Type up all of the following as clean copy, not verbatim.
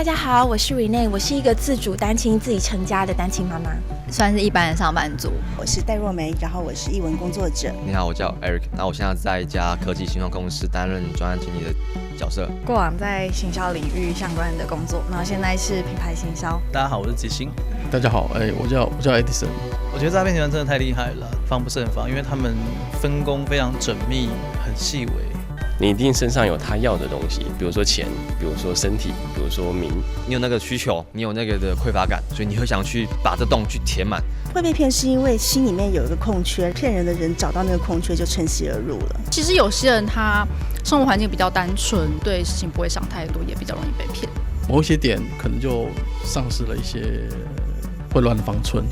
大家好，我是 Renee， 我是一个自主单亲、自己成家的单亲妈妈，算是一般的上班族。我是戴若梅，然后我是艺文工作者。你好，我叫 Eric， 那我现在在一家科技新创公司担任专案经理的角色。过往在行销领域相关的工作，然后现在是品牌行销。大家好，我是吉星。大家好，我叫 Edison。我觉得诈骗集团真的太厉害了，防不胜防，因为他们分工非常缜密，很细微。你一定身上有他要的东西，比如说钱，比如说身体，比如说名。你有那个需求，你有那个的匮乏感，所以你会想去把这洞去填满。会被骗是因为心里面有一个空缺，骗人的人找到那个空缺就趁虚而入了。其实有些人他生活环境比较单纯，对事情不会想太多，也比较容易被骗。某一些点可能就丧失了一些混乱的方寸。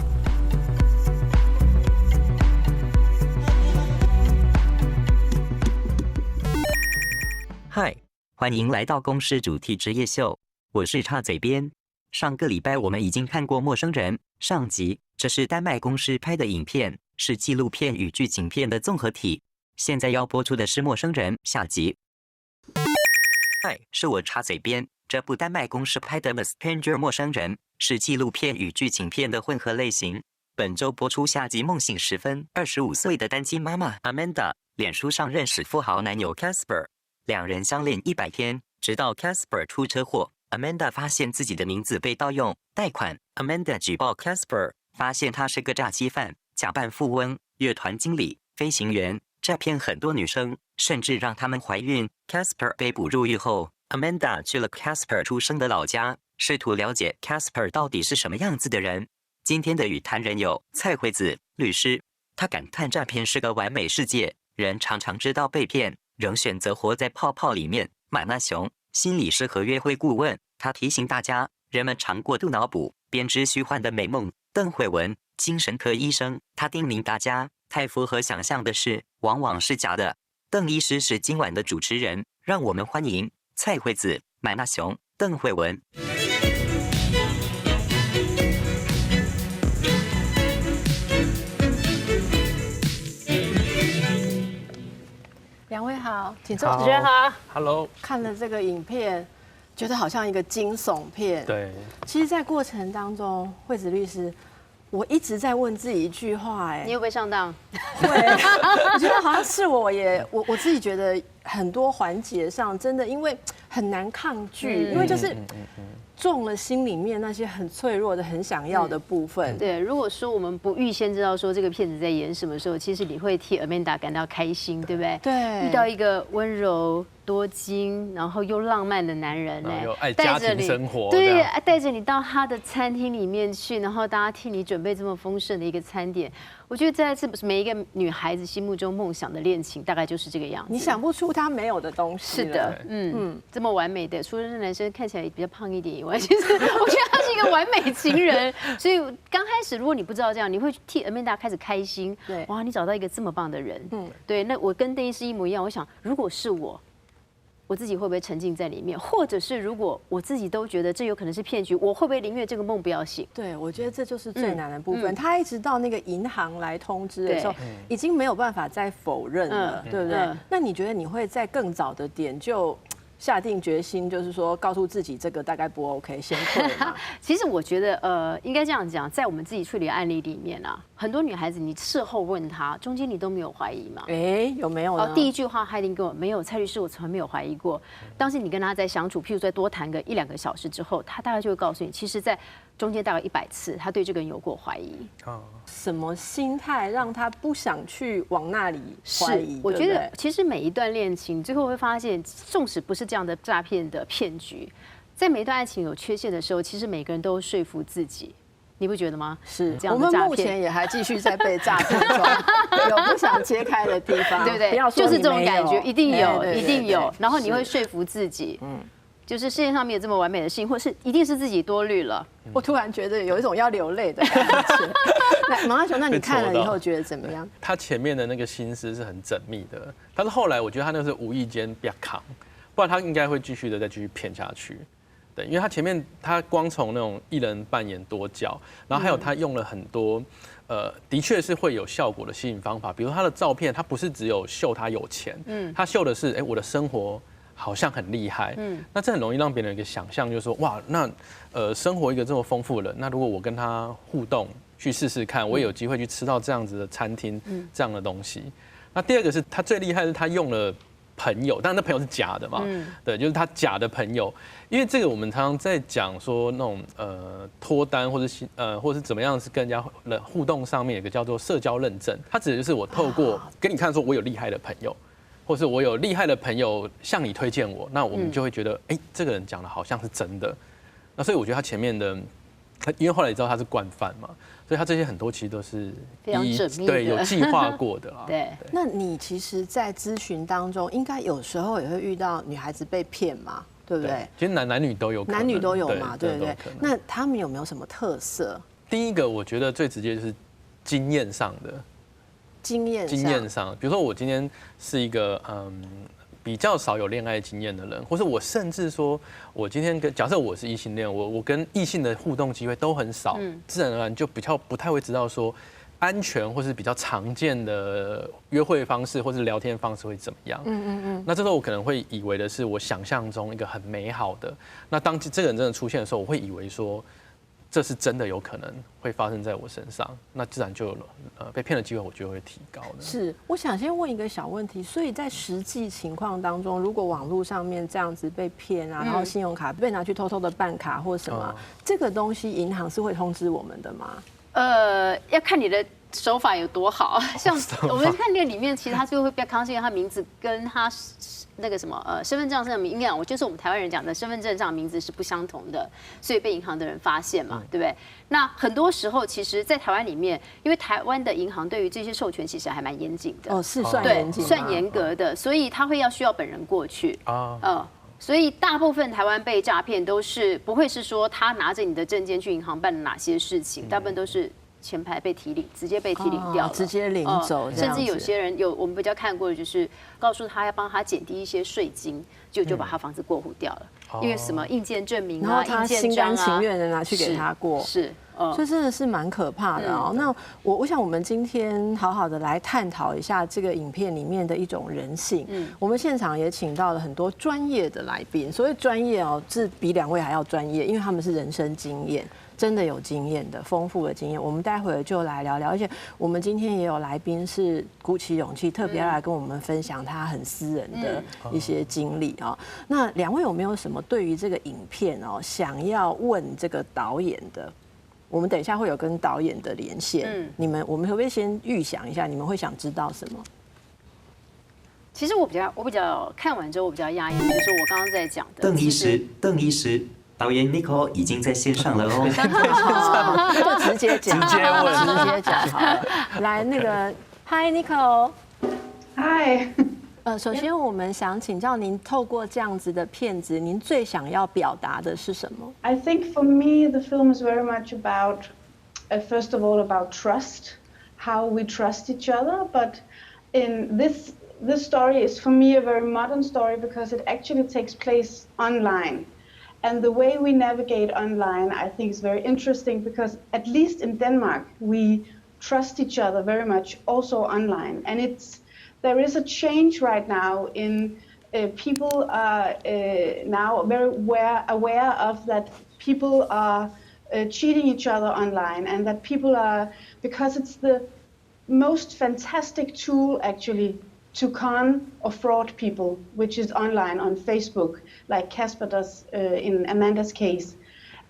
嗨，欢迎来到公视主题之夜秀，我是插嘴边。上个礼拜我们已经看过《陌生人》上集，这是丹麦公视拍的影片，是纪录片与剧情片的综合体。现在要播出的是《陌生人》下集。嗨，是我插嘴边。这部丹麦公视拍的《The Stranger 陌生人》是纪录片与剧情片的混合类型。本周播出下集《梦醒时分》，25岁的单亲妈妈 Amanda 脸书上认识富豪男友 Casper。两人相恋100天，直到 Casper 出车祸 ，Amanda 发现自己的名字被盗用贷款 ，Amanda 举报 Casper， 发现他是个诈欺犯，假扮富翁、乐团经理、飞行员，诈骗很多女生，甚至让他们怀孕。Casper 被捕入狱后 ，Amanda 去了 Casper 出生的老家，试图了解 Casper 到底是什么样子的人。今天的与谈人有蔡惠子律师，他感叹诈骗是个完美世界，人常常知道被骗。仍选择活在泡泡里面。马纳雄，心理师和约会顾问，他提醒大家，人们常过度脑补、编织虚幻的美梦。邓惠文，精神科医生，他叮咛大家，太符合想象的事，往往是假的。邓医师是今晚的主持人，让我们欢迎蔡惠子、马纳雄、邓惠文。两位好，请坐。主持人好 ，Hello。看了这个影片，觉得好像一个惊悚片。对。其实，在过程当中，惠子律师，我一直在问自己一句话：你会不会上当？会。我觉得好像是我自己觉得很多环节上真的因为很难抗拒，因为就是中了心里面那些很脆弱的、很想要的部分。对，如果说我们不预先知道说这个骗子在演什么时候，其实你会替 Amanda 感到开心，对不对？对，遇到一个温柔多金，然后又浪漫的男人呢，又爱家庭生活，对，带着你到他的餐厅里面去，然后大家替你准备这么丰盛的一个餐点。我觉得在这每一个女孩子心目中梦想的恋情，大概就是这个样子。你想不出他没有的东西。是的，这么完美的，除了这男生看起来比较胖一点以外，其实我觉得他是一个完美情人。所以刚开始，如果你不知道这样，你会替 Amanda 开始开心。对，哇，你找到一个这么棒的人。对，那我跟邓医师一模一样。我想，如果是我自己会不会沉浸在里面？或者是如果我自己都觉得这有可能是骗局，我会不会宁愿这个梦不要醒？对，我觉得这就是最难的部分。他一直到那个银行来通知的时候，已经没有办法再否认了，对不对？那你觉得你会在更早的点就下定决心，就是说告诉自己这个大概不 OK， 先退吗？其实我觉得应该这样讲，在我们自己处理的案例里面啊，很多女孩子你事后问她，中间你都没有怀疑吗？有没有呢？第一句话她一定跟我没有，蔡律师我从来没有怀疑过。当时你跟她在相处，譬如再多谈个1-2个小时之后，她大概就会告诉你，其实，在中间大概100次，她对这个人有过怀疑。什么心态让她不想去往那里怀疑？我觉得其实每一段恋情最后会发现，纵使不是这样的诈骗的骗局，在每一段爱情有缺陷的时候，其实每个人都说服自己。你不觉得吗？是，我们目前也还继续在被诈骗中，有不想揭开的地方，对不对？就是这种感觉，一定有，一定有。然后你会说服自己，就是世界上没有这么完美的事情，或是一定是自己多虑了。我突然觉得有一种要流泪的感觉。那马阿雄，那你看了以后觉得怎么样？他前面的那个心思是很缜密的，但是后来我觉得他那是无意间被扛，不然他应该会继续骗下去。对，因为他前面他光从那种一人扮演多角，然后还有他用了很多的确是会有效果的吸引方法，比如他的照片，他不是只有秀他有钱，他秀的是我的生活好像很厉害，那这很容易让别人有一个想象，就是说哇，那生活一个这么丰富的人，那如果我跟他互动去试试看，我也有机会去吃到这样子的餐厅这样的东西。那第二个是他最厉害的是他用了朋友，当然那朋友是假的嘛，对，就是他假的朋友，因为这个我们常常在讲说那种脱单或是怎么样是跟人家的互动上面有一个叫做社交认证，它指的就是我透过跟你看说我有厉害的朋友，或是我有厉害的朋友向你推荐我，那我们就会觉得这个人讲的好像是真的。那所以我觉得他前面的，因为后来你知道他是惯犯嘛，所以他这些很多其实都是非常缜密的，对，有计划过的啦。对，那你其实，在咨询当中，应该有时候也会遇到女孩子被骗嘛，对不对？其实男女都有可能，男女都有嘛，对不对？那他们有没有什么特色？第一个，我觉得最直接就是经验上的。经验上，比如说我今天是一个比较少有恋爱经验的人，或是我甚至说我今天假设我是异性恋，我跟异性的互动机会都很少，自然而然就比较不太会知道说安全或是比较常见的约会方式或是聊天方式会怎么样。那这时候我可能会以为的是我想象中一个很美好的，那当这个人真的出现的时候，我会以为说这是真的有可能会发生在我身上，那自然就有被骗的机会，我觉得会提高的。是，我想先问一个小问题，所以在实际情况当中，如果网络上面这样子被骗啊，然后信用卡被拿去偷偷的办卡或什么，这个东西银行是会通知我们的吗？要看你的手法有多好，像我们看店里面，其实他就会比较康熙，他名字跟他那个什么身份证上的名字，我就是我们台湾人讲的身份证上的名字是不相同的，所以被银行的人发现嘛，对不对？那很多时候，其实，在台湾里面，因为台湾的银行对于这些授权其实还蛮严谨的，是算严谨，算严格的，所以他会需要本人过去所以大部分台湾被诈骗都是不会是说他拿着你的证件去银行办了哪些事情，大部分都是钱牌被提领，直接被提领掉了，直接领走。甚至有些人我们比较看过的就是告诉他要帮他减低一些税金，就把他房子过户掉了，因为什么印鉴证明啊、印鉴章啊，心甘情愿的拿去给他过，是。这真的是蛮可怕的哦。那我想我们今天好好的来探讨一下这个影片里面的一种人性。我们现场也请到了很多专业的来宾，所谓专业是比2位还要专业，因为他们是人生经验。真的有经验的，丰富的经验，我们待会就来聊聊。而且我们今天也有来宾是鼓起勇气，特别来跟我们分享他很私人的一些经历啊。那2位有没有什么对于这个影片想要问这个导演的？我们等一下会有跟导演的连线，我们可不可以先预想一下，你们会想知道什么？其实我比较看完之后我比较压抑，就是我刚刚在讲的邓医师。导演 Nicole 已经在线上了哦，就直接讲，直接问，直接讲好了。来，那个 ，Hi Nicole，Hi。首先我们想请教您，透过这样子的片子，您最想要表达的是什么 ？I think for me the film is very much about, first of all, about trust, how we trust each other. But in this story is for me a very modern story because it actually takes place online. And the way we navigate online, I think, is very interesting because at least in Denmark, we trust each other very much also online. And there is a change right now in people are now very aware of that people are cheating each other online and that people are, because it's the most fantastic tool actually to con or fraud people, which is online on Facebook, like Casper does in Amanda's case.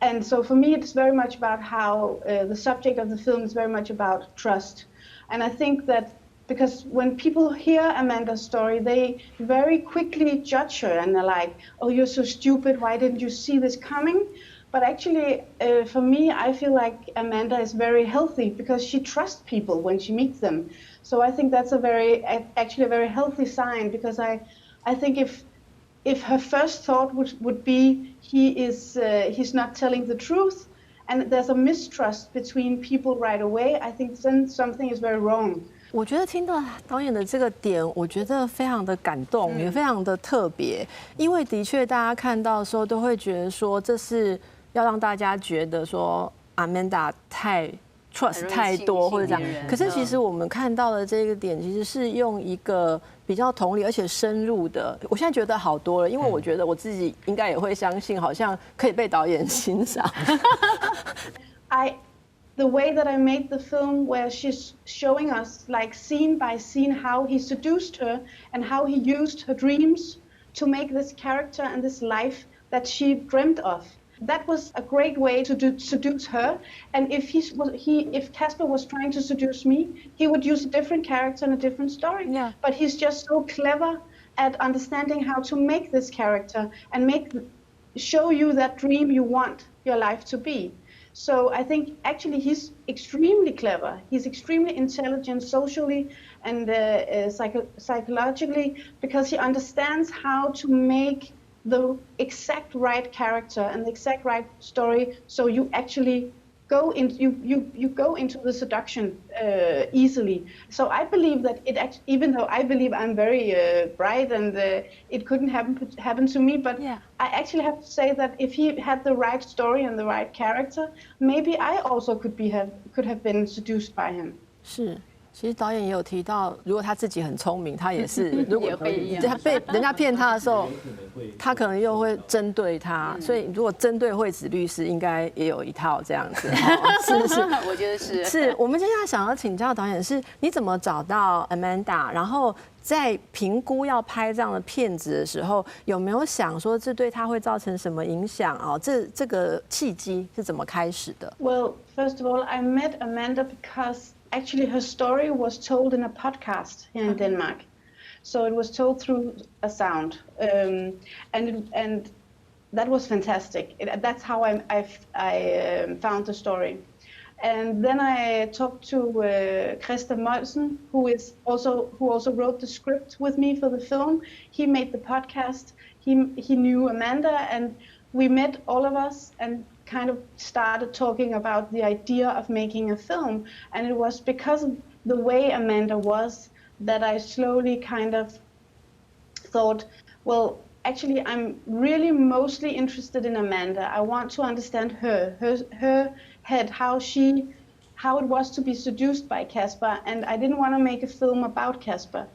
And so for me, it's very much about how the subject of the film is very much about trust. And I think that because when people hear Amanda's story, they very quickly judge her and they're like, oh, you're so stupid, why didn't you see this coming? But actually, for me, I feel like Amanda is very healthy because she trusts people when she meets them. So I think that's actually a very healthy sign because I think if her first thought would be he's not telling the truth and there's a mistrust between people right away, I think then something is very wrong. 我觉得听到导演的这个点，我觉得非常的感动，也非常的特别，因为的确大家看到的时候都会觉得说，这是要让大家觉得说 Amanda 太 trust 太多或者这样。可是其实我们看到的这个点，其实是用一个比较同理而且深入的。我现在觉得好多了，因为我觉得我自己应该也会相信，好像可以被导演欣赏。The way that I made the film, where she's showing us like scene by scene how he seduced her and how he used her dreams to make this character and this life that she dreamt of. That was a great way to seduce her. And if Casper was trying to seduce me, he would use a different character and a different story. Yeah. But he's just so clever at understanding how to make this character and show you that dream you want your life to be. So I think actually he's extremely clever. He's extremely intelligent socially and psychologically, because he understands how to make the exact right character and the exact right story, so you actually go into the seduction easily. So I believe that even though I believe I'm very bright and it couldn't happen to me, but yeah. I actually have to say that if he had the right story and the right character, maybe I also could have been seduced by him. 是。其实导演也有提到，如果他自己很聪明，他也是，如果他被人家骗他的时候，他可能又会针对他，所以如果针对惠子律师，应该也有一套这样子，是不是？我觉得是。是我们接下来想要请教导演是，你怎么找到 Amanda， 然后在评估要拍这样的片子的时候，有没有想说这对他会造成什么影响啊？这个契机是怎么开始的 ？Well, first of all, I met Amanda because actually her story was told in a podcast here in Denmark. So it was told through a sound. And that was fantastic. That's how I found the story. And then I talked to Christa Molsen, who also wrote the script with me for the film. He made the podcast. He knew Amanda, and we met, all of us, and kind of started talking about the idea of making a film. And it was because of the way Amanda was that I slowly kind of thought, well, actually I'm really mostly interested in Amanda. I want to understand her head, how it was to be seduced by Casper, and I didn't want to make a film about Casper.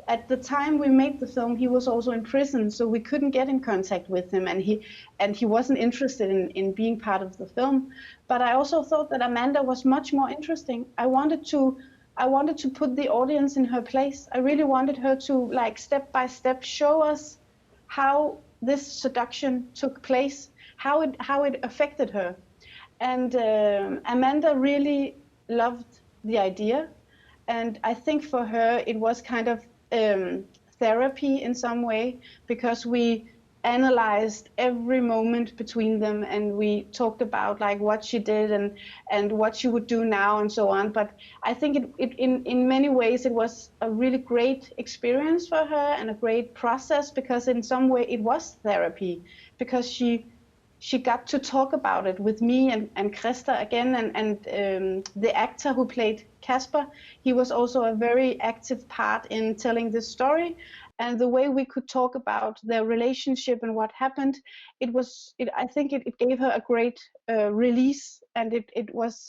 At the time we made the film, he was also in prison, so we couldn't get in contact with him, and he wasn't interested in being part of the film. But I also thought that Amanda was much more interesting. I wanted to put the audience in her place. I really wanted her to, like, step by step show us how this seduction took place, how it affected her. And Amanda really loved the idea, and I think for her it was kind of therapy in some way, because we analyzed every moment between them, and we talked about like what she did and what she would do now and so on. But I think in many ways it was a really great experience for her and a great process, because in some way it was therapy, because she got to talk about it with me and Christa again, and the actor who played Casper, he was also a very active part in telling this story. And the way we could talk about their relationship and what happened, I think it gave her a great release, and it was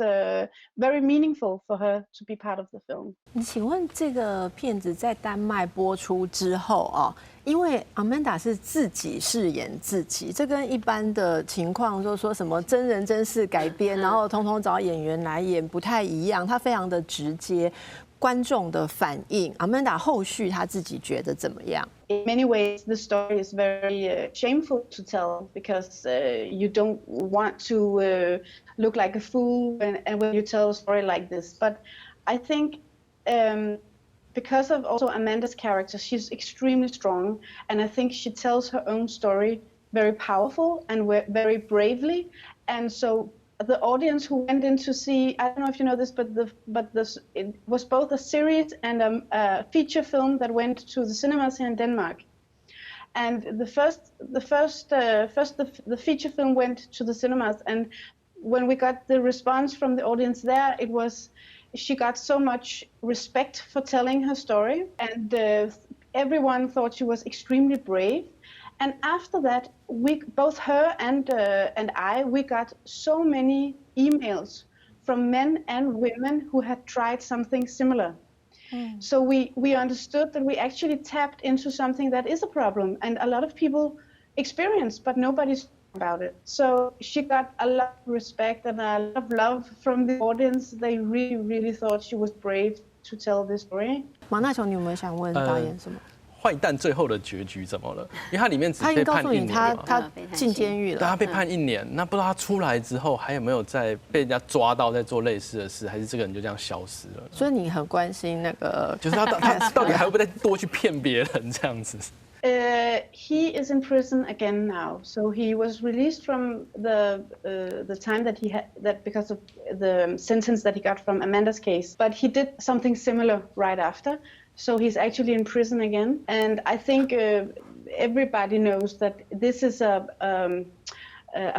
very meaningful for her to be part of the film. 请问这个片子在丹麦播出之后啊，因为 Amanda 是自己饰演自己，这跟一般的情况就是说什么真人真事改编，然后通通找演员来演不太一样，它非常的直接。观众的反应 ，Amanda 后续她自己觉得怎么样 ？In many ways, the story is very shameful to tell, because you don't want to look like a fool when you tell a story like this. But I think because of also Amanda's character, she's extremely strong, and I think she tells her own story very powerful and very bravely, and so. The audience who went in to see, I don't know if you know this, but it was both a series and a feature film that went to the cinemas here in Denmark. And the feature film went to the cinemas, and when we got the response from the audience there, she got so much respect for telling her story, and everyone thought she was extremely brave. And after that, both her and I, we got so many emails from men and women who had tried something similar. So we understood that we actually tapped into something that is a problem and a lot of people experience, but nobody's about it. So she got a lot of respect and a lot of love from the audience. They really, really thought she was brave to tell this story. 马纳琼，你有没有想问导演什么？坏蛋最后的结局怎么了？因为他里面只他已被判1经告诉你年他进监狱了，对，他被判1年，那不知道他出来之后还有没有再被人家抓到在做类似的事，还是这个人就这样消失了？所以你很关心那个，就是他到底还会不会再多去骗别人这样子？He is in prison again now. So he was released from the time that he had because of the sentence that he got from Amanda's case. But he did something similar right after. So he's actually in prison again. And I think everybody knows that this is a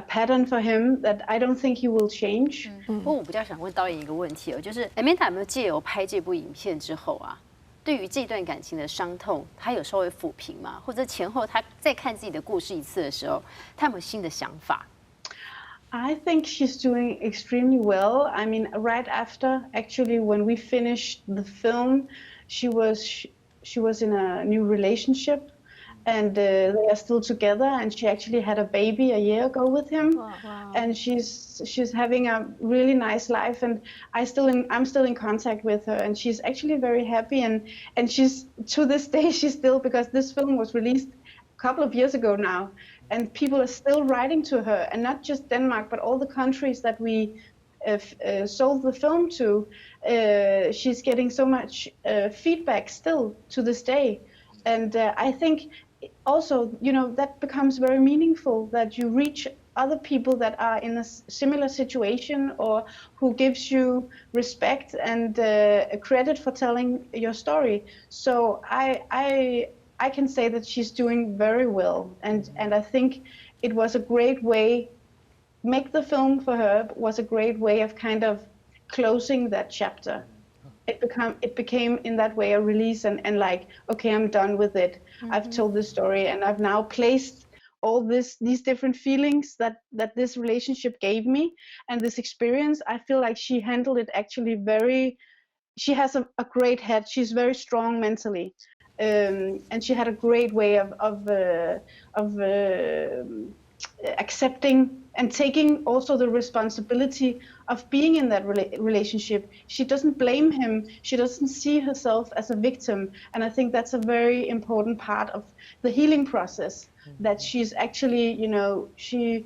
pattern for him that I don't think he will change. 不过我比较想问导演一个问题哦，就是 Amanda 有没有借由拍这部影片之后啊？对于这段感情的伤痛，他有稍微抚平吗？或者前后他再看自己的故事一次的时候，他有没有新的想法？ I think she's doing extremely well. I mean, right after, actually, when we finished the film, she was in a new relationship, and they are still together. And she actually had a baby a year ago with him, and she's having a really nice life. And I'm still in contact with her, and she's actually very happy. And she's to this day she's still, because this film was released a couple of years ago now, and people are still writing to her, and not just Denmark, but all the countries that we sold the film to. She's getting so much feedback still to this day, and I think also, you know, that becomes very meaningful, that you reach other people that are in a similar situation or who gives you respect and credit for telling your story. So I can say that she's doing very well, and I think it was a great way. Make the film for her was a great way of kind of closing that chapter. It became in that way a release and like, okay, I'm done with it. I've told this story and I've now placed all these different feelings that this relationship gave me and this experience. I feel like she handled it actually she has a great head. She's very strong mentally. And she had a great way of accepting and taking also the responsibility of being in that relationship. She doesn't blame him. She doesn't see herself as a victim. And I think that's a very important part of the healing process, that she's actually, you know, she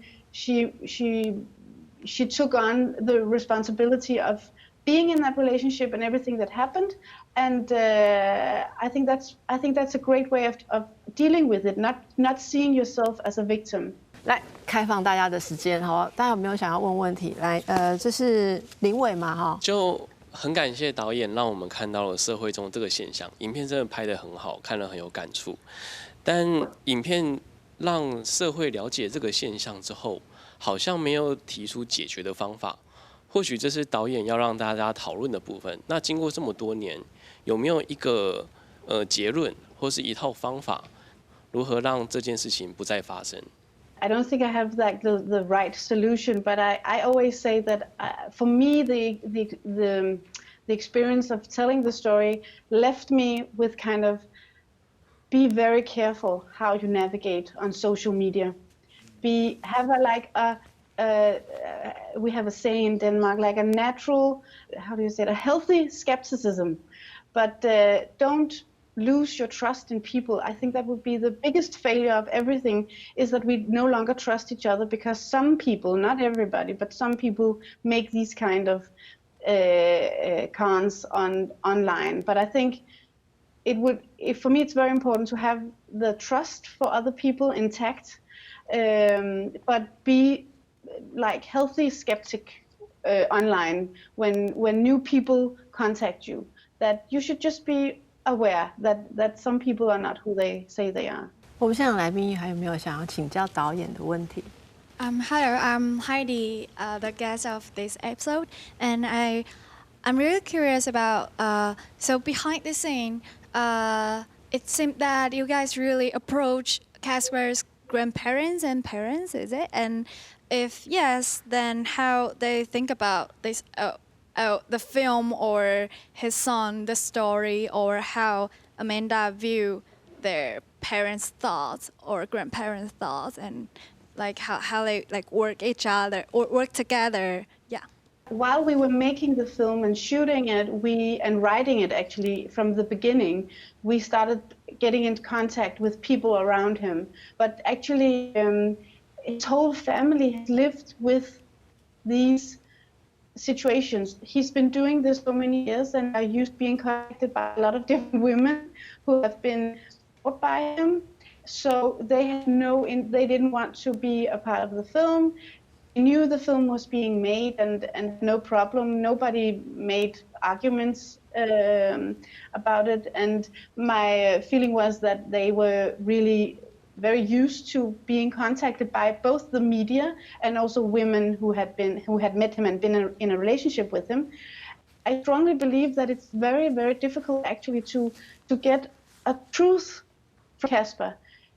took on the responsibility of being in that relationship and everything that happened. And I think that's a great way of dealing with it, not seeing yourself as a victim. 来开放大家的时间，好，大家有没有想要问问题？来，这是林伟嘛，哈，就很感谢导演让我们看到了社会中这个现象，影片真的拍得很好，看了很有感触。但影片让社会了解这个现象之后，好像没有提出解决的方法。或许这是导演要让大家讨论的部分。那经过这么多年，有没有一个结论或是一套方法，如何让这件事情不再发生？ I don't think I have like the right solution, but I always say that for me the experience of telling the story left me with kind of be very careful how you navigate on social media. We have a saying in Denmark, like a natural, how do you say it, a healthy skepticism, but don't lose your trust in people. I think that would be the biggest failure of everything, is that we no longer trust each other because some people, not everybody, but some people make these kind of cons online. But I think for me, it's very important to have the trust for other people intact, but be like healthy skeptic online when new people contact you, that you should just be aware that some people are not who they say they are. 我们现场来宾还有没有想要请教导演的问题？ Hello, I'm Heidi, the guest of this episode, and I'm really curious about so behind the scene, it seemed that you guys really approach Casper's grandparents and parents, is it? And if yes, then how they think about this, the film or his son, the story, or how Amanda view their parents' thoughts or grandparents' thoughts, and like how they like work each other or work together. Yeah. While we were making the film and shooting it, and writing it actually from the beginning, we started getting into contact with people around him. But actually, his whole family has lived with these situations. He's been doing this for many years, and I used being contacted by a lot of different women who have been taught by him. So they had they didn't want to be a part of the film. They knew the film was being made, and no problem. Nobody made arguments about it. And my feeling was that they were really very used to being contacted by both the media and also women who had met him and been in a relationship with him. I strongly believe that it's very, very difficult actually to get a truth from Casper.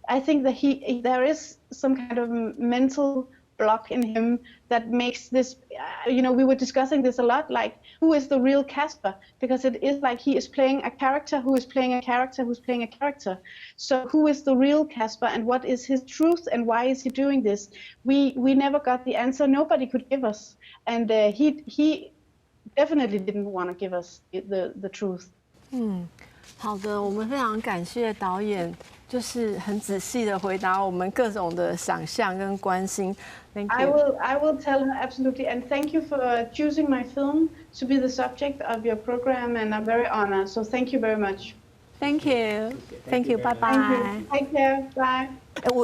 I think that there is some kind of mental block in him that makes this, we were discussing this a lot, like, who is the real Casper? Because it is like he is playing a character who is playing a character who's playing a character. So who is the real Casper, and what is his truth, and why is he doing this? We never got the answer. Nobody could give us. And he definitely didn't want to give us the truth. 好的，我们非常感谢导演，就是很仔细的回答我们各种的想象跟关心。Thank you. I will tell her absolutely, and thank you for choosing my film to be the subject of your program, and I'm very honored. So thank you very much. Thank you. Thank you. Bye bye. Thank you. Take care. Bye.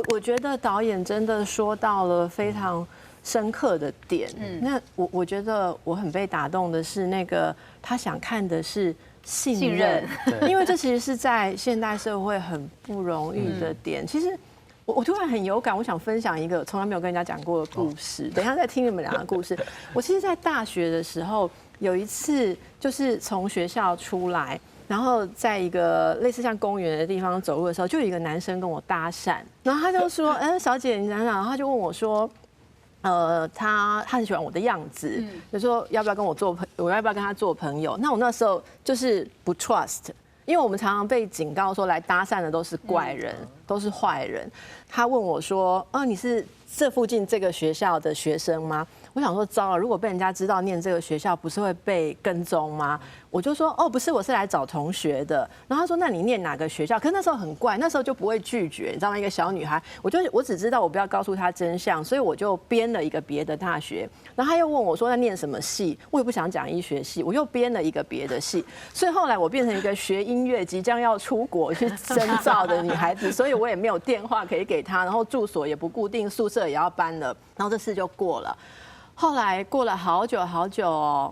我觉得导演真的说到了非常深刻的点。那我觉得我很被打动的是那个他想看的是信任，因为这其实是在现代社会很不容易的点。其实我突然很有感，我想分享一个从来没有跟人家讲过的故事。等一下再听你们俩的故事。我其实，在大学的时候有一次，就是从学校出来，然后在一个类似像公园的地方走路的时候，就有一个男生跟我搭讪，然后他就说：“小姐你哪哪？”然后他就问我说。他很喜欢我的样子，就说要不要跟我要不要跟他做朋友？那我那时候就是不 trust， 因为我们常常被警告说来搭讪的都是怪人，都是坏人。他问我说：“你是这附近这个学校的学生吗？”我想说糟了，如果被人家知道念这个学校，不是会被跟踪吗？我就说不是，我是来找同学的。然后他说那你念哪个学校？可是那时候很怪，那时候就不会拒绝，你知道吗？一个小女孩，我只知道我不要告诉她真相，所以我就编了一个别的大学。然后他又问我说那念什么系？我也不想讲医学系，我又编了一个别的系。所以后来我变成一个学音乐、即将要出国去深造的女孩子，所以我也没有电话可以给她，然后住所也不固定，宿舍也要搬了，然后这事就过了。后来过了好久好久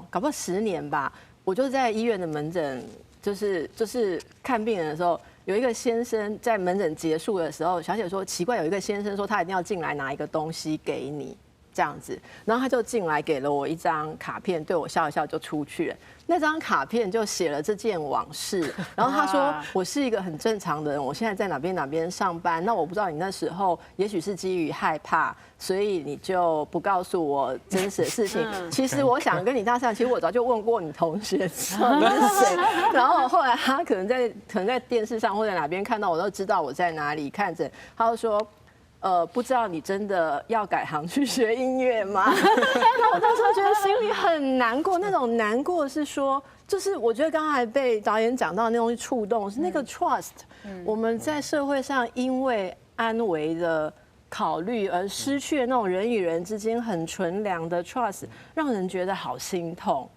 搞不好10年吧，我就在医院的门诊，就是看病人的时候，有一个先生在门诊结束的时候，小姐说奇怪，有一个先生说他一定要进来拿一个东西给你这样子，然后他就进来给了我一张卡片，对我笑一笑就出去了。那张卡片就写了这件往事，然后他说我是一个很正常的人，我现在在哪边上班，那我不知道你那时候也许是基于害怕，所以你就不告诉我真实的事情。其实我想跟你搭讪，其实我早就问过你同学知道你是谁，然后后来他可能在电视上或者哪边看到我，都知道我在哪里看诊，他就说。不知道你真的要改行去学音乐吗？那我那时候觉得心里很难过，那种难过是说，就是我觉得刚才被导演讲到的那东西触动，是那个 trust。我们在社会上因为安危的考虑而失去了那种人与人之间很纯良的 trust， 让人觉得好心痛。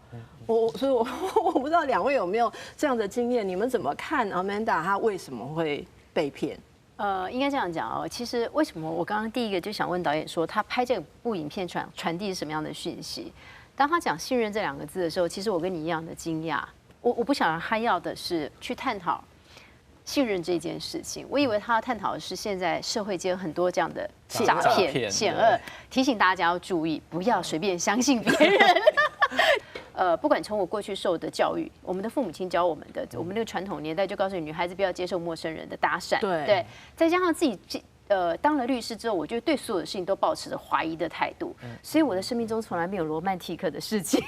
所以我不知道两位有没有这样的经验，你们怎么看 Amanda 她为什么会被骗？应该这样讲哦。其实为什么我刚刚第一个就想问导演说，他拍这部影片传递什么样的讯息？当他讲信任这2个字的时候，其实我跟你一样的惊讶。我不晓得他要的是去探讨信任这件事情，我以为他要探讨的是现在社会间很多这样的诈骗险恶，提醒大家要注意，不要随便相信别人。不管从我过去受的教育，我们的父母亲教我们的，我们那个传统年代就告诉你，女孩子不要接受陌生人的搭讪，对，再加上自己当了律师之后，我就对所有的事情都保持着怀疑的态度，所以我的生命中从来没有罗曼蒂克的事情，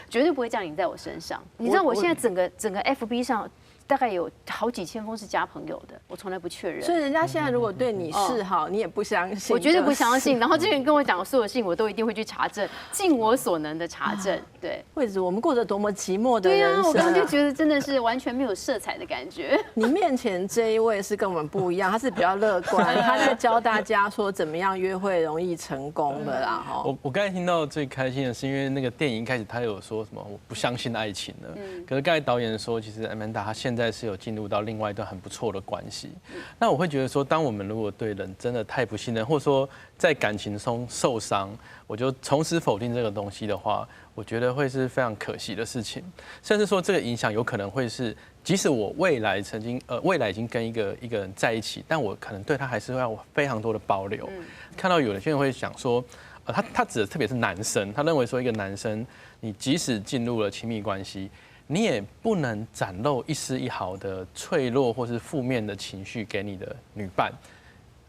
绝对不会降临在我身上。你知道我现在整个 FB 上大概有好几千封是加朋友的，我从来不确认。所以人家现在如果对你示好，你也不相信？我绝对不相信。然后这个人跟我讲所有事情，我都一定会去查证，尽我所能的查证。对，惠子，我们过着多么寂寞的人生。对啊，我刚刚就觉得真的是完全没有色彩的感觉。你面前这一位是跟我们不一样，他是比较乐观，他在教大家说怎么样约会容易成功的啦。我刚才听到最开心的是，因为那个电影一开始他有说什么我不相信爱情了，可是刚才导演说，其实 Amanda 她现在是有进入到另外一段很不错的关系。那我会觉得说，当我们如果对人真的太不信任，或者说在感情中受伤，我就从此否定这个东西的话，我觉得会是非常可惜的事情。甚至说这个影响有可能会是，即使我未来已经跟一个人在一起，但我可能对他还是会有非常多的保留。看到有些人会想说，他指的特别是男生，他认为说一个男生，你即使进入了亲密关系，你也不能展露一丝一毫的脆弱或是负面的情绪给你的女伴。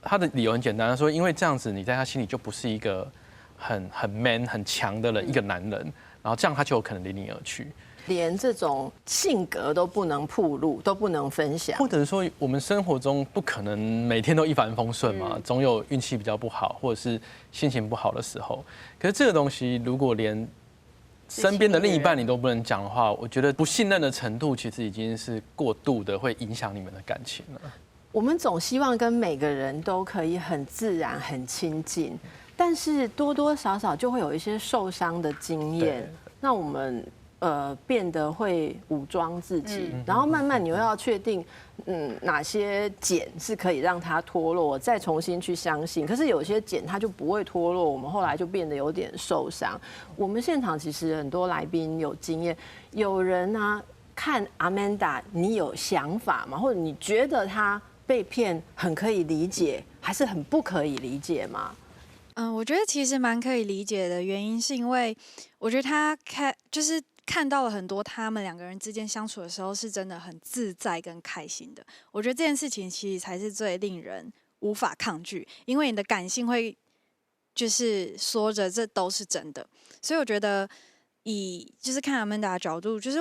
他的理由很简单，他说因为这样子你在他心里就不是一个很 man 很强的人，一个男人，然后这样他就有可能离你而去。连这种性格都不能暴露，都不能分享，或者是说我们生活中不可能每天都一帆风顺嘛，总有运气比较不好或者是心情不好的时候。可是这个东西如果连身边的另一半你都不能讲的话，我觉得不信任的程度其实已经是过度的，会影响你们的感情了。我们总希望跟每个人都可以很自然、很亲近，但是多多少少就会有一些受伤的经验，那我们变得会武装自己，然后慢慢你又要确定，哪些茧是可以让它脱落，再重新去相信。可是有些茧它就不会脱落，我们后来就变得有点受伤。我们现场其实很多来宾有经验，有人啊看 Amanda， 你有想法吗？或者你觉得他被骗很可以理解，还是很不可以理解吗？我觉得其实蛮可以理解的，原因是因为我觉得他就是看到了很多他们两个人之间相处的时候是真的很自在跟开心的。我觉得这件事情其实才是最令人无法抗拒，因为你的感性会就是说着这都是真的。所以我觉得以就是看Amanda的角度，就是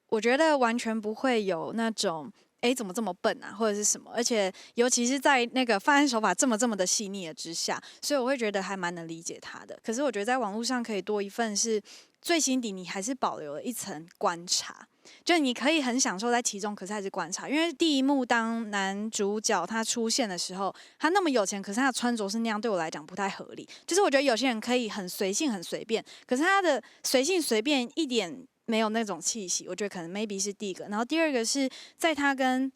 我觉得完全不会有那种怎么这么笨啊，或者是什么，而且尤其是在那个犯案手法这么的细腻的之下，所以我会觉得还蛮能理解他的。可是我觉得在网络上可以多一份是最心底你还是保留了一层观察，就你可以很享受在其中，可是还是观察。因为第一幕当男主角他出现的时候，他那么有钱，可是他的穿着是那样，对我来讲不太合理。就是我觉得有些人可以很随性很随便，可是他的随性随便一点没有那种气息，我觉得可能 maybe 是第一个。然后第二个是在他跟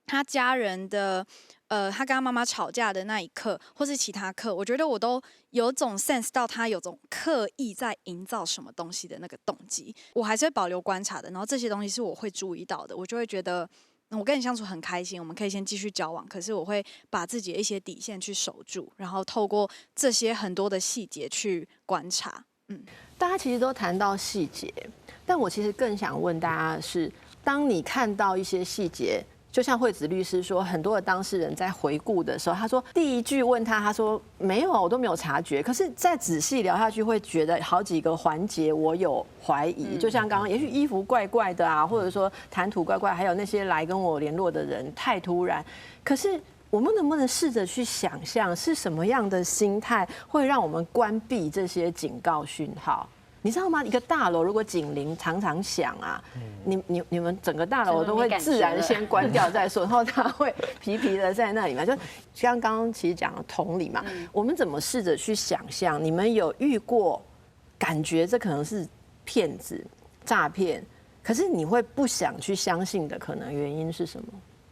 他家人的他跟他妈妈吵架的那一刻，或是其他刻，我觉得我都有种 sense 到他有种刻意在营造什么东西的那个动机，我还是会保留观察的。然后这些东西是我会注意到的，我就会觉得我跟你相处很开心，我们可以先继续交往。可是我会把自己的一些底线去守住，然后透过这些很多的细节去观察。大家其实都谈到细节，但我其实更想问大家的是，当你看到一些细节，就像惠子律师说，很多的当事人在回顾的时候，他说第一句问他说没有，我都没有察觉。可是再仔细聊下去，会觉得好几个环节我有怀疑。就像刚刚，也许衣服怪怪的啊，或者说谈吐怪怪，还有那些来跟我联络的人太突然。可是我们能不能试着去想象，是什么样的心态会让我们关闭这些警告讯号？你知道吗？一个大楼如果警铃常常响啊，你们整个大楼都会自然先关掉再说，然后它会皮皮的在那里嘛。就像刚刚其实讲的同理嘛，我们怎么试着去想象？你们有遇过感觉这可能是骗子、诈骗，可是你会不想去相信的可能原因是什么？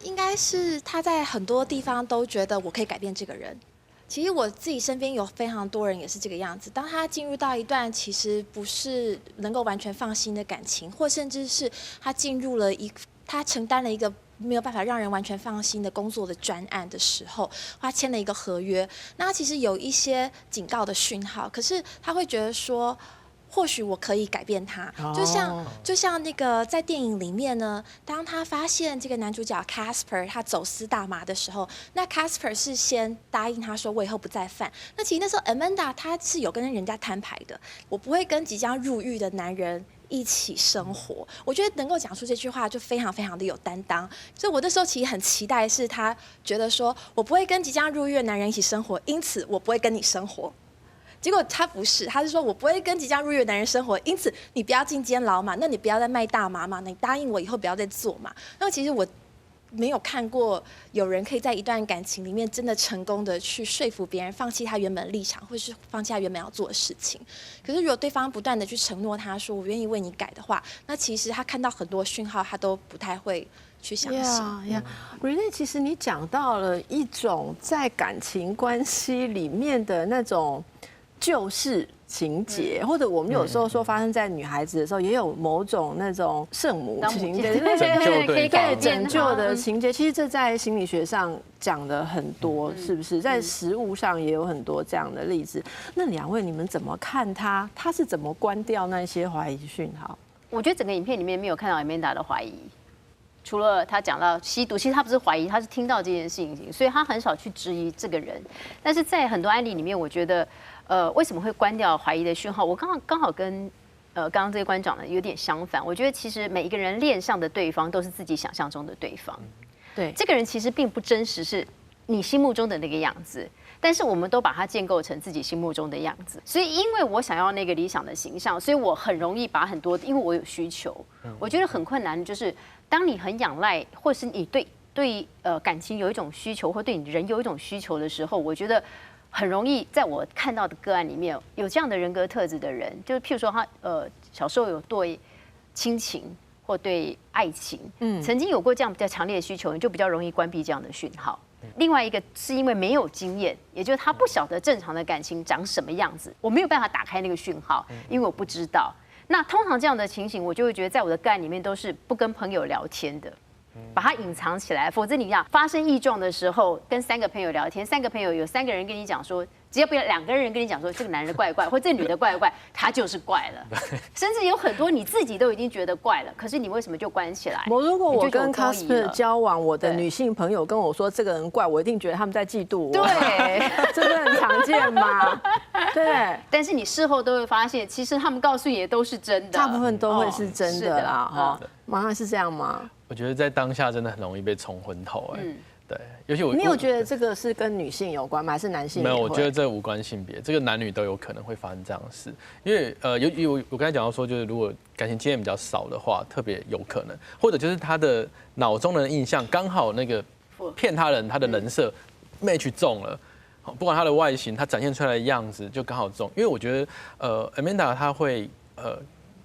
应该是他在很多地方都觉得我可以改变这个人。其实我自己身边有非常多人也是这个样子。当他进入到一段其实不是能够完全放心的感情，或甚至是他进入了他承担了一个没有办法让人完全放心的工作的专案的时候，他签了一个合约。那他其实有一些警告的讯号，可是他会觉得说，或许我可以改变他。就像那个在电影里面呢，当他发现这个男主角 Casper 他走私大麻的时候，那 Casper 是先答应他说我以后不再犯。那其实那时候 Amanda 她是有跟人家摊牌的，我不会跟即将入狱的男人一起生活。我觉得能够讲出这句话就非常非常的有担当，所以我那时候其实很期待是他觉得说我不会跟即将入狱的男人一起生活，因此我不会跟你生活。结果他不是，他是说我不会跟即将入狱的男人生活，因此你不要进监牢嘛，那你不要再卖大麻嘛，你答应我以后不要再做嘛。那其实我没有看过有人可以在一段感情里面真的成功的去说服别人放弃他原本的立场，或是放弃他原本要做的事情。可是如果对方不断的去承诺他说我愿意为你改的话，那其实他看到很多讯号他都不太会去相信。Renee， 其实你讲到了一种在感情关系里面的那种救世情节，或者我们有时候说发生在女孩子的时候，也有某种那种圣母情节，对拯救的情节。其实这在心理学上讲的很多，是不是？在实务上也有很多这样的例子。那两位你们怎么看他是怎么关掉那些怀疑讯号？我觉得整个影片里面没有看到 Amanda 的怀疑。除了他讲到吸毒，其实他不是怀疑，他是听到这件事情，所以他很少去质疑这个人。但是在很多案例里面，我觉得，为什么会关掉怀疑的讯号？我刚好跟刚刚这个观长呢有点相反。我觉得其实每一个人恋上的对方都是自己想象中的对方，对，这个人其实并不真实，是你心目中的那个样子。但是我们都把它建构成自己心目中的样子，所以因为我想要那个理想的形象，所以我很容易把很多，因为我有需求，我觉得很困难，就是当你很仰赖，或是你对感情有一种需求，或对你人有一种需求的时候，我觉得很容易在我看到的个案里面有这样的人格特质的人，就是譬如说他小时候有对亲情或对爱情，曾经有过这样比较强烈的需求，你就比较容易关闭这样的讯号。另外一个是因为没有经验，也就是他不晓得正常的感情长什么样子，我没有办法打开那个讯号，因为我不知道。那通常这样的情形，我就会觉得在我的个案里面都是不跟朋友聊天的，把它隐藏起来，否则你讲发生异状的时候，跟3个朋友聊天，3个朋友有3个人跟你讲说，只要不要2个人跟你讲说这个男人怪怪，或这女的怪怪，他就是怪了。甚至有很多你自己都已经觉得怪了，可是你为什么就关起来？如果我跟 Casper 交往，我的女性朋友跟我说这个人怪，我一定觉得他们在嫉妒我。对，这不很常见吗？对。但是你事后都会发现，其实他们告诉你的都是真的，大部分都会是真的啦。哈，马上是这样吗？我觉得在当下真的很容易被冲昏头。对，尤其你有觉得这个是跟女性有关吗？还是男性？没有，我觉得这无关性别，这个男女都有可能会发生这样的事。因为我刚才讲到说，就是如果感情经验比较少的话，特别有可能，或者就是他的脑中的印象刚好那个骗他人，他的人设 match 中了，不管他的外形，他展现出来的样子就刚好中。因为我觉得Amanda 他会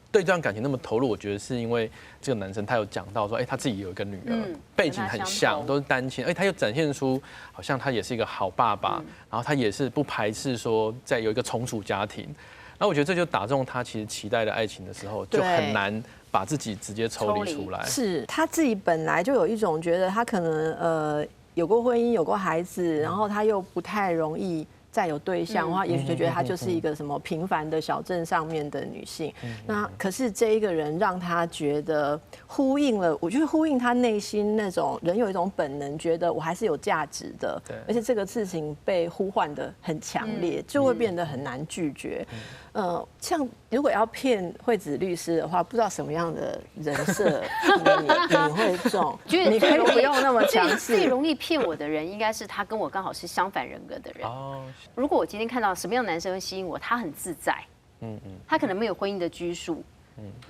对这段感情那么投入，我觉得是因为这个男生他有讲到说，他自己有一个女儿，背景很像，都是单亲，他又展现出好像他也是一个好爸爸，然后他也是不排斥说在有一个重组家庭，然后我觉得这就打中他其实期待的爱情的时候，就很难把自己直接抽离出来。是他自己本来就有一种觉得他可能有过婚姻，有过孩子，然后他又不太容易再有对象的话，也许就觉得她就是一个什么平凡的小镇上面的女性。那可是这一个人让她觉得呼应了，我觉得呼应她内心那种人有一种本能，觉得我还是有价值的，而且这个事情被呼唤的很强烈，就会变得很难拒绝。像如果要骗惠子律师的话，不知道什么样的人设你会中？你可以不用那么强势。最容易骗我的人，应该是他跟我刚好是相反人格的人。如果我今天看到什么样的男生会吸引我，他很自在，他可能没有婚姻的拘束，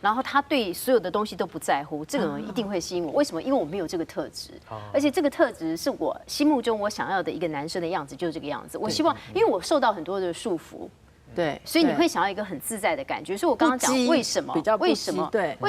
然后他对所有的东西都不在乎，这个人一定会吸引我。为什么？因为我没有这个特质，而且这个特质是我心目中我想要的一个男生的样子，就是这个样子。我希望，因为我受到很多的束缚。对，所以你会想要一个很自在的感觉。所以我刚刚讲为什么为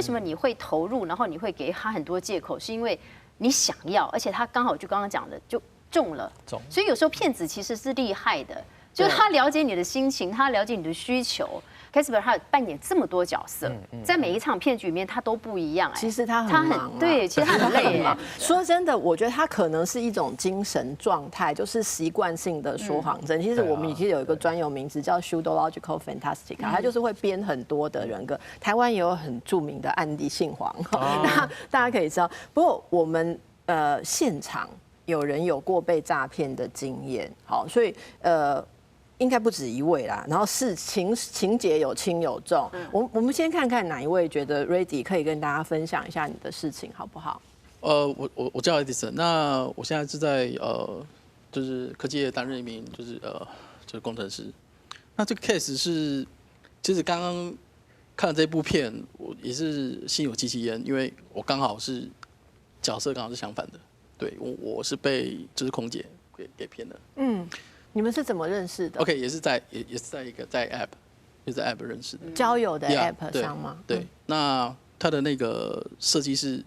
什么你会投入，然后你会给他很多借口，是因为你想要，而且他刚好就刚刚讲的就中了。所以有时候骗子其实是厉害的，就是他了解你的心情，他了解你的需求， Casper 他扮演这么多角色，在每一场骗局里面他都不一样。其实他很忙，对，其实他很累。说真的，我觉得他可能是一种精神状态，就是习惯性的说谎症。其实我们已经有一个专有名词叫 pseudological fantastica， 他就是会编很多的人格。台湾也有很著名的案例姓黄，那大家可以知道。不过我们现场有人有过被诈骗的经验，好，所以应该不止一位啦。然后是情节有轻有重，我们先看看哪一位觉得 ready 可以跟大家分享一下你的事情，好不好？我叫 Edison， 那我现在是在就是科技业担任一名就是工程师。那这个 case 是，其实刚刚看了这部片，我也是心有戚戚焉，因为我刚好是角色刚好是相反的，对我是被就是空姐给骗了。你们是怎么认识的 ？OK， 也是在一个在 App， 也是在 App 认识的。交友的 App 上吗？对，那它的那个设计是，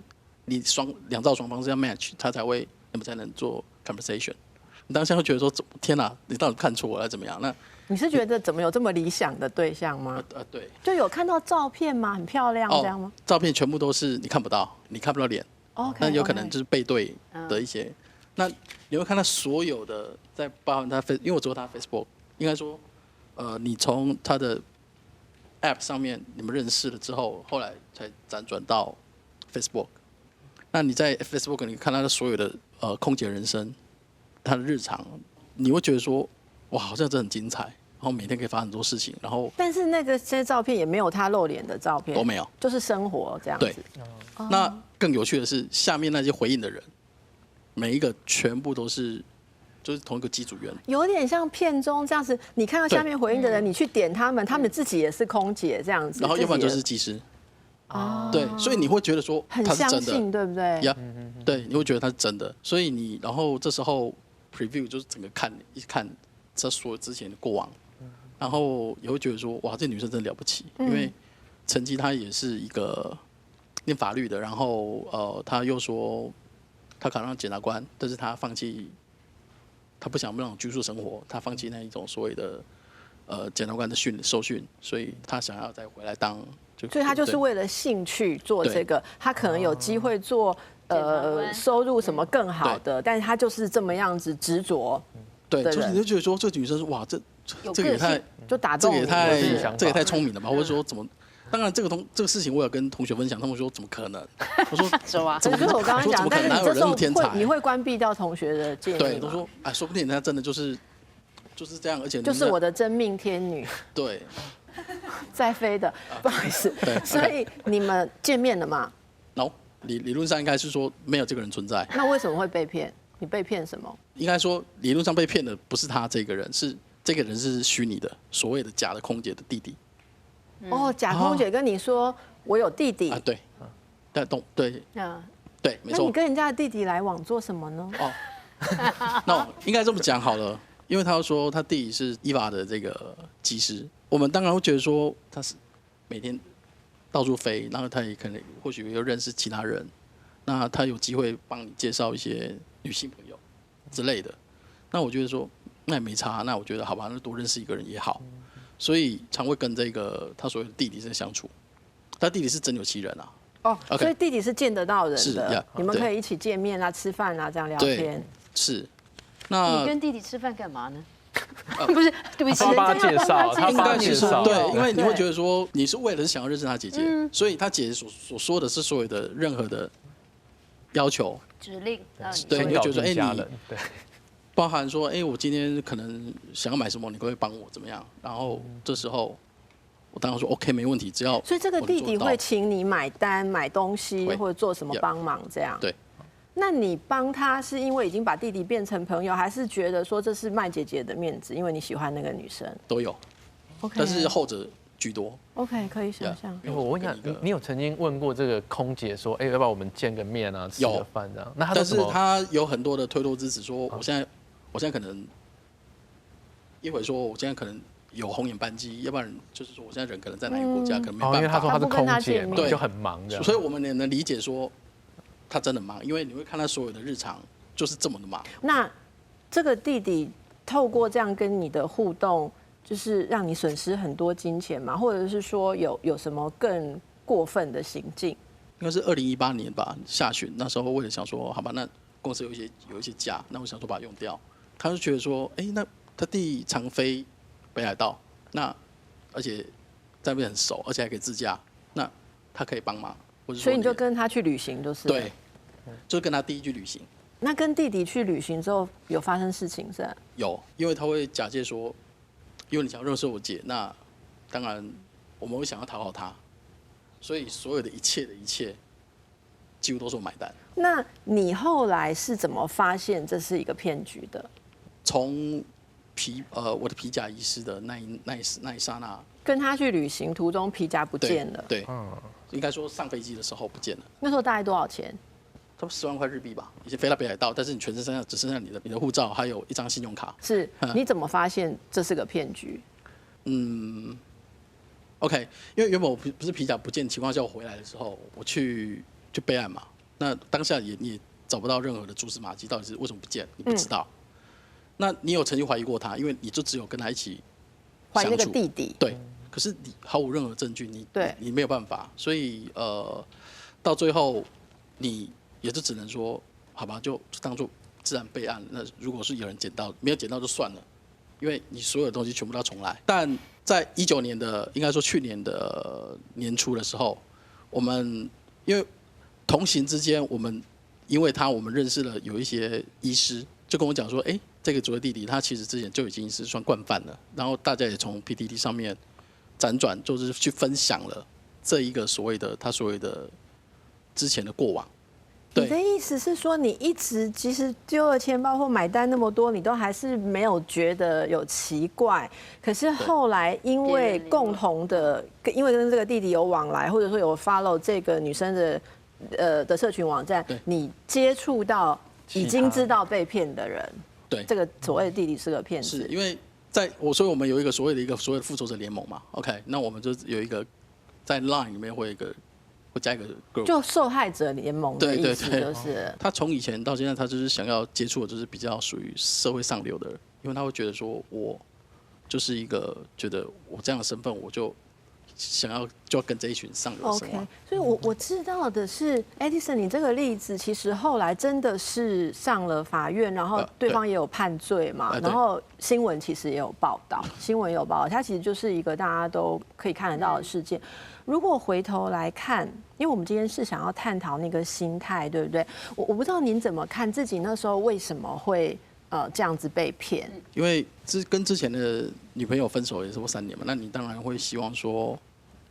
你两造双方是要 match， 它才会才能做 conversation。你当下会觉得说，天哪，你到底看错了，怎么样？那你是觉得怎么有这么理想的对象吗？对，就有看到照片吗？很漂亮这样吗？照片全部都是你看不到脸。那有可能就是背对的一些。那你会看到所有的在包含他因为我知道他 Facebook， 应该说，你从他的 App 上面你们认识了之后，后来才辗转到 Facebook。那你在 Facebook 你看他的所有的空姐人生，他的日常，你会觉得说，哇，好像真的很精彩，然后每天可以发生很多事情，然后但是那些照片也没有他露脸的照片，都没有，就是生活这样子。对，那更有趣的是，下面那些回应的人，每一个全部都是就是同一个机组员，有点像片中这样子。你看到下面回应的人，你去点他们，他们自己也是空姐这样子，然后要不然就是技师。对，所以你会觉得说很他是真的，相信，对不对？对，你会觉得他是真的，所以然后这时候 preview 就是整个一看这所有之前的过往，然后也会觉得说，哇，这女生真的了不起，因为成绩她也是一个念法律的，然后她又说她考上检察官，但是她放弃，她不想那种拘束生活，她放弃那一种所谓的检察官的受训，所以她想要再回来当。所以他就是为了兴趣做这个，他可能有机会做收入什么更好的，但是他就是这么样子执着。对，就是你就觉得说这个女生哇，这个也太就打动你，这也太聪明了吧？或者说怎么？当然这个事情我有跟同学分享，他们说怎么可能？我说这就是我刚刚讲，但是你这时候你会关闭掉同学的建议。对，都说哎，说不定人家真的就是这样，而且就是我的真命天女。对。在飞的，不好意思。所以你们见面了吗？理论上应该是说没有这个人存在。那为什么会被骗？你被骗什么？应该说理论上被骗的不是他这个人，是这个人是虚拟的，所谓的假的空姐的弟弟。假空姐跟你说我有弟弟啊？对，对，对，没错。那你跟人家的弟弟来往做什么呢？那应该这么讲好了，因为他说他弟弟是伊娃的这个技师。我们当然会觉得说他是每天到处飞，然后他也可能或许又认识其他人，那他有机会帮你介绍一些女性朋友之类的。那我觉得说那也没差，那我觉得好吧，那多认识一个人也好。所以常会跟这个他所谓的弟弟在相处。他弟弟是真有其人啊。所以弟弟是见得到人的，是你们可以一起见面啊、吃饭啊，这样聊天。是。那你跟弟弟吃饭干嘛呢？不是，对不起，他帮他介绍，应该是对，因为你会觉得说你是为了想要认识他姐姐，所以他姐姐所说的是所有的任何的要求、指令，对，你会觉得说，你包含说，我今天可能想要买什么，你可不可以帮我怎么样？然后这时候我当然说 OK 没问题，只要所以这个弟弟会请你买单、买东西或者做什么帮忙这样。对。那你帮他是因为已经把弟弟变成朋友，还是觉得说这是卖姐姐的面子，因为你喜欢那个女生？都有。OK。但是后者居多。OK， 可以想象。我问一下，你有曾经问过这个空姐说，要不要我们见个面啊，吃个饭这样？那但是他有很多的推脱支持，说我现在可能一会说我现在可能有红眼班机，要不然就是说我现在人可能在哪个国家，可能没办法。因为他说他是空姐嘛，对，就很忙这样。所以我们也能理解说。他真的忙，因为你会看他所有的日常就是这么的忙。那这个弟弟透过这样跟你的互动，就是让你损失很多金钱吗？或者是说有什么更过分的行径？应该是2018年吧，下旬那时候为了想说，好吧，那公司有一些假，那我想说把它用掉。他就觉得说，那他弟常飞北海道，那而且在那边很熟，而且还可以自驾，那他可以帮忙。所以你就跟他去旅行，就是对，就是跟他弟去旅行。那跟弟弟去旅行之后有发生事情是吧？有，因为他会假借说，因为你想要认识我姐，那当然我们会想要讨好他，所以所有的一切的一切，几乎都是我买单。那你后来是怎么发现这是一个骗局的？从我的皮夹遗失的那一刹那，跟他去旅行途中皮夹不见了。对，应该说上飞机的时候不见了。那时候大概多少钱？差不多10万块日币吧，已经飞到北海道，但是你全身身上只剩下你的护照，还有一张信用卡。是，你怎么发现这是个骗局？OK， 因为原本我不是皮夹不见的情况下，我回来的时候，我去备案嘛，那当下你也找不到任何的蛛丝马迹，到底是为什么不见，你不知道。那你有曾经怀疑过他，因为你就只有跟他一起怀疑那个弟弟，对，可是你毫无任何证据，你没有办法，所以到最后你也就只能说，好吧，就当做自然备案。那如果是有人捡到，没有捡到就算了，因为你所有的东西全部都要重来。但在19年的，应该说去年的年初的时候，我们因为同行之间，我们认识了有一些医师，就跟我讲说，这个左右弟弟他其实之前就已经是算惯犯了，然后大家也从 PTT 上面辗转，就是去分享了这一个他所谓的之前的过往。你的意思是说，你一直即使丢了钱包或买单那么多，你都还是没有觉得有奇怪？可是后来因为共同的，因为跟这个弟弟有往来，或者说有 follow 这个女生的社群网站，你接触到已经知道被骗的人。对，这个所谓的弟弟是个骗子，是因为所以我们有一个所谓的复仇者联盟嘛 ，OK， 那我们就有一个在 Line 里面会加一个 group， 就受害者联盟的意思就是，他从以前到现在，他就是想要接触的就是比较属于社会上流的人，因为他会觉得说我就是一个觉得我这样的身份，我就要跟这一群上流生活。OK， 所以我知道的是 ，Edison， 你这个例子其实后来真的是上了法院，然后对方也有判罪嘛，然后新闻其实也有报道，它其实就是一个大家都可以看得到的事件。如果回头来看，因为我们今天是想要探讨那个心态，对不对？我不知道您怎么看自己那时候为什么会这样子被骗？因为跟之前的女朋友分手也是过3年嘛，那你当然会希望说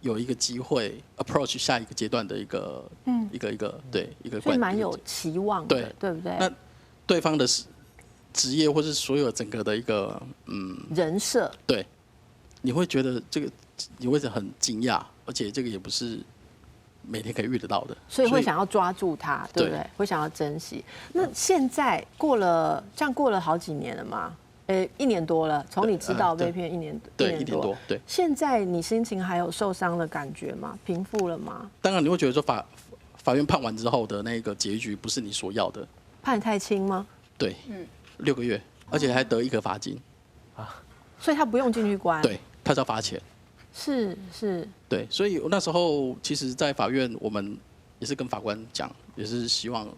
有一个机会 approach 下一个阶段的一个所以蛮有期望的，对不对？那对方的职业或是所有整个的一个人设，对，你会觉得这个你会很惊讶，而且这个也不是每天可以遇得到的，所以会想要抓住他，对不对？会想要珍惜。那现在过了好几年了嘛？1年多了，从你知道被骗1年多，对。现在你心情还有受伤的感觉吗？平复了吗？当然，你会觉得说法院判完之后的那个结局不是你所要的，判得太轻吗？对，6个月，而且还得1个罚金所以他不用进去关，对，他是要罚钱。是，对，所以那时候其实，在法院我们也是跟法官讲，也是希望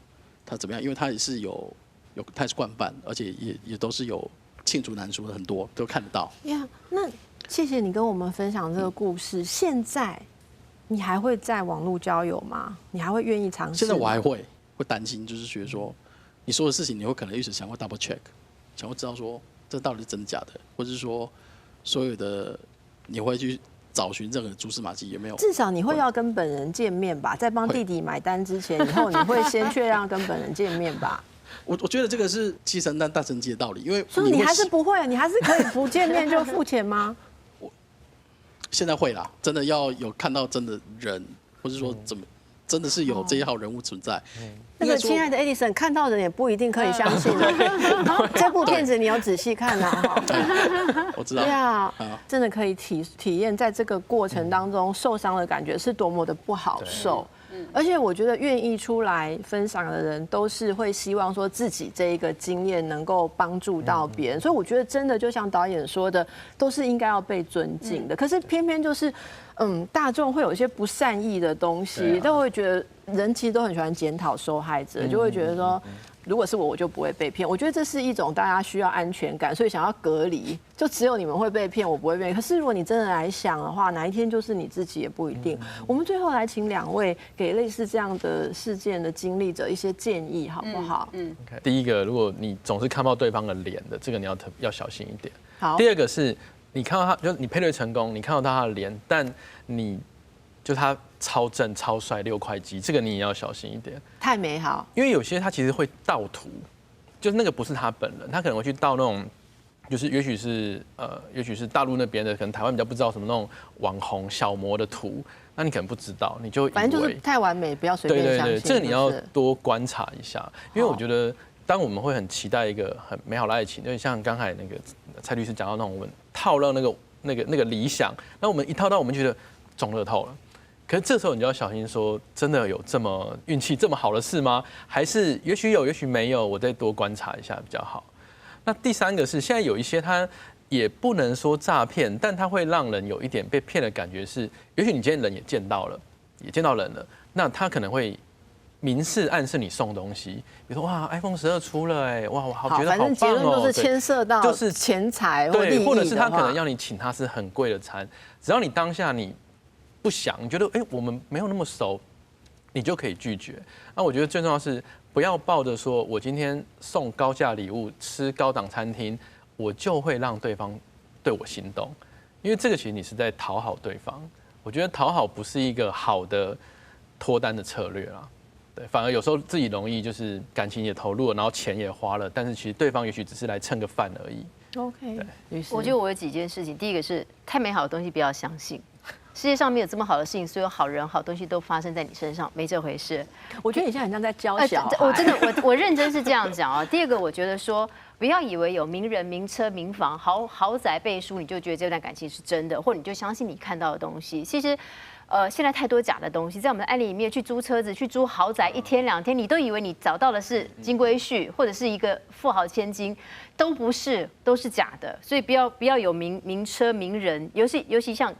他怎么样，因为他也是他也是惯犯，而且也都是有罄竹难书的，很多都看得到。那谢谢你跟我们分享这个故事。现在你还会在网络交友吗？你还会愿意尝试？现在我还会担心，就是觉得说你说的事情，你会可能一直想要 double check， 想要知道说这到底是真假的，或者是说所有的。你会去找寻任何蛛丝马迹，有没有？至少你会要跟本人见面吧，在帮弟弟买单之前，以后你会先确认跟本人见面吧。我觉得这个是鸡生蛋，蛋生鸡的道理，因为所以你还是不会，你还是可以不见面就付钱吗？现在会啦，真的要有看到真的人，或是说真的是有这一号人物存在。那个亲爱的 Edison， 看到人也不一定可以相信。这部片子你有仔细看啊？我知道。对啊，真的可以体验在这个过程当中受伤的感觉是多么的不好受。而且我觉得愿意出来分享的人，都是会希望说自己这一个经验能够帮助到别人，所以我觉得真的就像导演说的，都是应该要被尊敬的。可是偏偏就是，大众会有一些不善意的东西，都会觉得人其实都很喜欢检讨受害者，就会觉得说。如果是我就不会被骗。我觉得这是一种大家需要安全感，所以想要隔离，就只有你们会被骗，我不会被骗。可是如果你真的来想的话，哪一天就是你自己也不一定。我们最后来请2位给类似这样的事件的经历者一些建议，好不好？第一个，如果你总是看不到对方的脸的，这个你要小心一点。好。第二个是你看到他，就是你配对成功，你看到他的脸，但你就他超正超帅6块肌，这个你也要小心一点。太美好，因为有些他其实会盗图，就是那个不是他本人，他可能会去盗那种，就是也许是大陆那边的，可能台湾比较不知道什么那种网红小模的图，那你可能不知道，你就反正就是太完美，不要随便相信。对，这个你要多观察一下，因为我觉得当我们会很期待一个很美好的爱情，就像刚才那个蔡律师讲到那种，我们套到那个理想，那我们一套到我们觉得中乐透了。可是这时候你就要小心说，真的有这么运气这么好的事吗？还是也许有，也许没有，我再多观察一下比较好。那第三个是，现在有一些他也不能说诈骗，但他会让人有一点被骗的感觉是，也许你今天人也见到了，也见到人了，那他可能会明示暗示你送东西，比如说哇 ，iPhone 12出了哎，哇，我好觉得好棒哦。反正结论就是牵涉到就是钱财或利益的话，或者是他可能要你请他是很贵的餐，只要你当下你不想，你觉得我们没有那么熟，你就可以拒绝。那我觉得最重要是不要抱着说我今天送高价礼物、吃高档餐厅，我就会让对方对我心动，因为这个其实你是在讨好对方。我觉得讨好不是一个好的脱单的策略啦。对，反而有时候自己容易就是感情也投入了，然后钱也花了，但是其实对方也许只是来蹭个饭而已。OK， 我觉得我有几件事情，第一个是太美好的东西不要相信。世界上没有这么好的事情，所有好人好东西都发生在你身上，没这回事。我觉得你现在很像在教小孩。我真的，我认真是这样讲啊。第二个，我觉得说，不要以为有名人、名车、名房、豪宅背书，你就觉得这段感情是真的，或者你就相信你看到的东西。其实，现在太多假的东西，在我们的案例里面，去租车子、去租豪宅1天2天，你都以为你找到的是金龟婿或者是一个富豪千金，都不是，都是假的。所以不要有名车、名人，尤其像。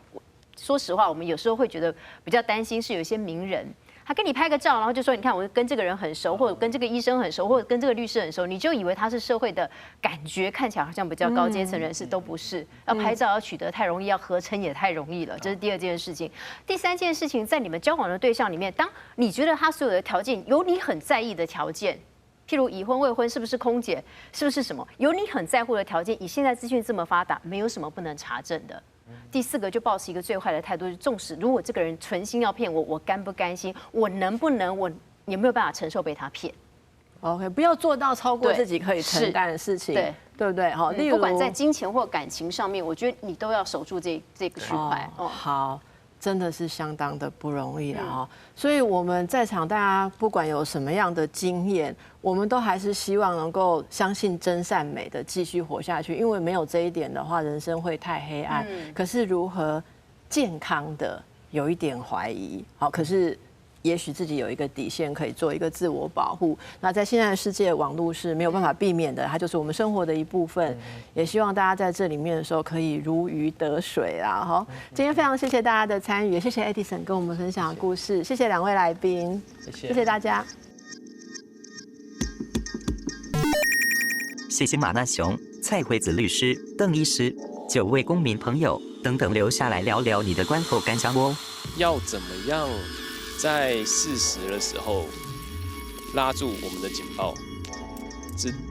说实话，我们有时候会觉得比较担心，是有一些名人，他跟你拍个照，然后就说，你看我跟这个人很熟，或者跟这个医生很熟，或者跟这个律师很熟，你就以为他是社会的感觉，看起来好像比较高阶层人士，都不是。要拍照要取得太容易，要合成也太容易了，这是第二件事情。第三件事情，在你们交往的对象里面，当你觉得他所有的条件有你很在意的条件。譬如已婚未婚是不是空姐，是不是什么有你很在乎的条件？以现在资讯这么发达，没有什么不能查证的。第四个就抱持一个最坏的态度，就是纵使如果这个人存心要骗我，我甘不甘心？我能不能？我有没有办法承受被他骗 ？OK， 不要做到超过自己可以承担的事情，对不对？好，例如不管在金钱或感情上面，我觉得你都要守住这个区块。好。真的是相当的不容易了哈，所以我们在场大家不管有什么样的经验，我们都还是希望能够相信真善美的继续活下去，因为没有这一点的话，人生会太黑暗。可是如何健康的有一点怀疑，好，可是也许自己有一个底线可以做一个自我保护。那在现在的世界，网络是没有办法避免的，它就是我们生活的一部分。也希望大家在这里面的时候可以如鱼得水啦。好，今天非常谢谢大家的参与，也谢谢 Edison 跟我们分享的故事，谢谢2位来宾，谢谢大家。谢谢马纳雄、蔡惠子律师、邓医师、9位公民朋友等等留下来聊聊你的观后感想哦。要怎么样？在适时的时候拉住我们的警报，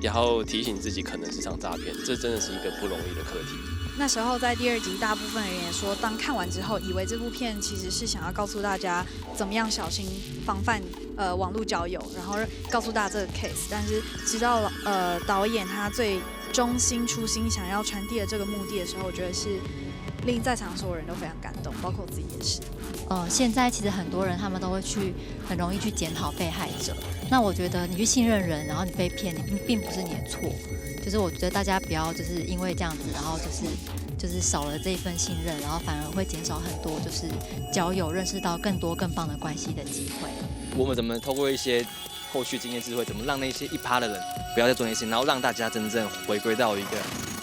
然后提醒自己可能是场诈骗，这真的是一个不容易的课题。那时候在第2集，大部分人也说，当看完之后，以为这部片其实是想要告诉大家怎么样小心防范网络交友，然后告诉大家这个 case。但是直到导演他最衷心初心想要传递的这个目的的时候，我觉得是令在场所有人都非常感动，包括我自己也是。现在其实很多人他们都会很容易去检讨被害者。那我觉得你去信任人，然后你被骗，你并不是你的错。就是我觉得大家不要就是因为这样子，然后就是少了这一份信任，然后反而会减少很多就是交友、认识到更多更棒的关系的机会。我们怎么透过一些后续经验智慧，怎么让那些1%的人不要再做那些事情，然后让大家真正回归到一个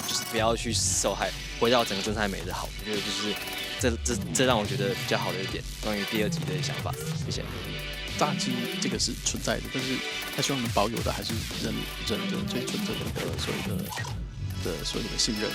就是不要去受害，回到整个真善美的好。我觉得就是这让我觉得比较好的一点，关于第2集的想法。谢谢。诈欺这个是存在的，但是他希望能保有的还是人的最纯正的所谓的信任。